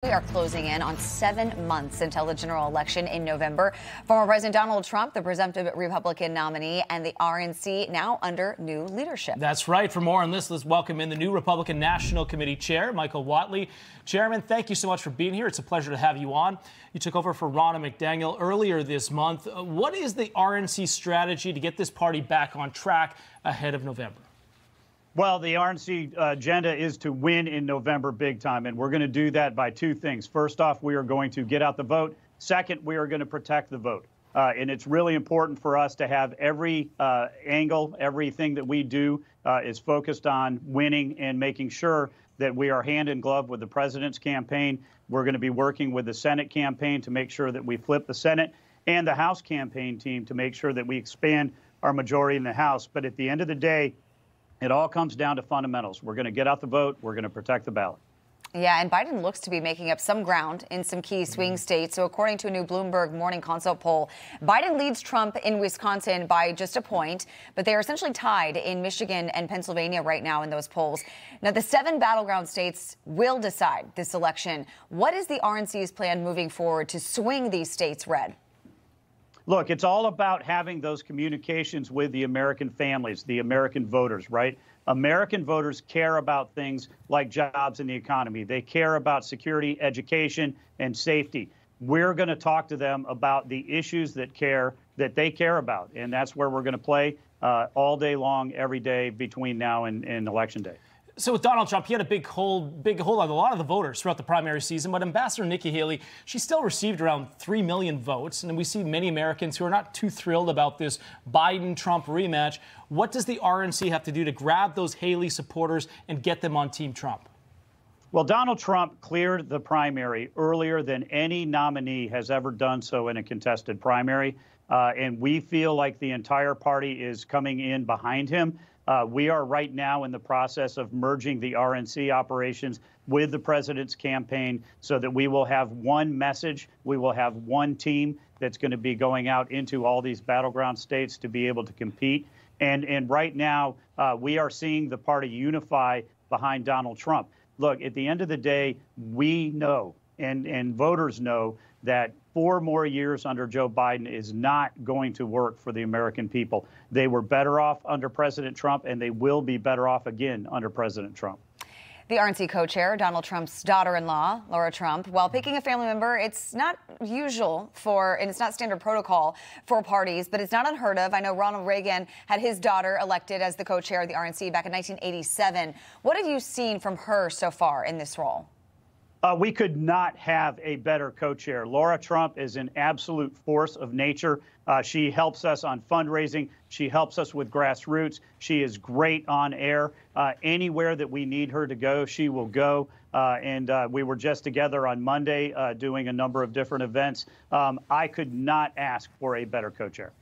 We are closing in on 7 months until the general election in November. Former President Donald Trump, the presumptive Republican nominee, and the RNC now under new leadership. That's right. For more on this, let's welcome in the new Republican National Committee Chair, Michael Whatley. Chairman, thank you so much for being here. It's a pleasure to have you on. You took over for Ronna McDaniel earlier this month. What is the RNC strategy to get this party back on track ahead of November? Well, the RNC agenda is to win in November big time, and we're going to do that by two things. First off, we are going to get out the vote. Second, we are going to protect the vote. And it's really important for us to have every angle, everything that we do is focused on winning and making sure that we are hand in glove with the president's campaign. We're going to be working with the Senate campaign to make sure that we flip the Senate and the House campaign team to make sure that we expand our majority in the House. But at the end of the day, it all comes down to fundamentals. We're going to get out the vote. We're going to protect the ballot. Yeah, and Biden looks to be making up some ground in some key swing states. So according to a new Bloomberg Morning Consult poll, Biden leads Trump in Wisconsin by just a point, but they are essentially tied in Michigan and Pennsylvania right now in those polls. Now, the 7 battleground states will decide this election. What is the RNC's plan moving forward to swing these states red? Look, it's all about having those communications with the American families, the American voters, right? American voters care about things like jobs and the economy. They care about security, education, and safety. We're going to talk to them about the issues that they care about. And that's where we're going to play all day long, every day between now and Election Day. So with Donald Trump, he had a big hold on a lot of the voters throughout the primary season. But Ambassador Nikki Haley, she still received around 3 million votes. And we see many Americans who are not too thrilled about this Biden-Trump rematch. What does the RNC have to do to grab those Haley supporters and get them on Team Trump? Well, Donald Trump cleared the primary earlier than any nominee has ever done so in a contested primary. And we feel like the entire party is coming in behind him. We are right now in the process of merging the RNC operations with the president's campaign so that we will have one message. We will have one team that's going to be going out into all these battleground states to be able to compete. And right now, we are seeing the party unify behind Donald Trump. Look, at the end of the day, we know and voters know that 4 more years under Joe Biden is not going to work for the American people. They were better off under President Trump, and they will be better off again under President Trump. The RNC co-chair, Donald Trump's daughter-in-law, Laura Trump, while picking a family member, it's not usual and it's not standard protocol for parties, but it's not unheard of. I know Ronald Reagan had his daughter elected as the co-chair of the RNC back in 1987. What have you seen from her so far in this role? We could not have a better co-chair. Laura Trump is an absolute force of nature. She helps us on fundraising. She helps us with grassroots. She is great on air. Anywhere that we need her to go, she will go. And we were just together on Monday doing a number of different events. I could not ask for a better co-chair.